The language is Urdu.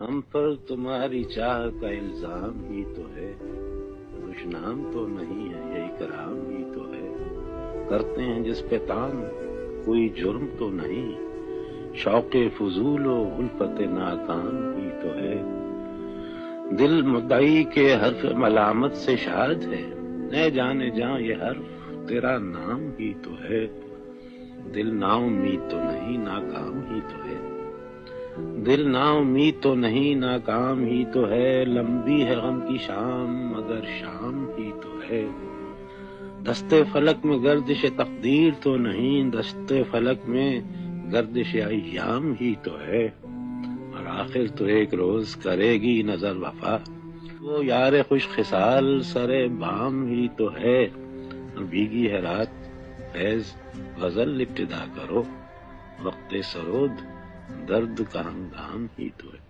ہم پر تمہاری چاہ کا الزام ہی تو ہے، دشنام تو نہیں ہے یہ اکرام ہی تو ہے۔ کرتے ہیں جس پہ طعن کوئی جرم تو نہیں، شوق فضول و الفت ناکام ہی تو ہے۔ دل مدعی کے حرف ملامت سے شاد ہے، اے جانے جاں یہ حرف تیرا نام ہی تو ہے۔ دل نا امید تو نہیں ناکام ہی تو ہے، دل نا امید تو نہیں ناکام ہی تو ہے۔ لمبی ہے غم کی شام مگر شام ہی تو ہے۔ دستے فلک میں گردش تقدیر تو نہیں، دستے فلک میں گردش ایام ہی تو ہے۔ اور آخر تو ایک روز کرے گی نظر وفا، وہ یار خوش خصال سر بام ہی تو ہے۔ اور بھیگی ہے رات فیض غزل ابتدا کرو، وقت سرود درد کا ہنگام ہی تو ہے۔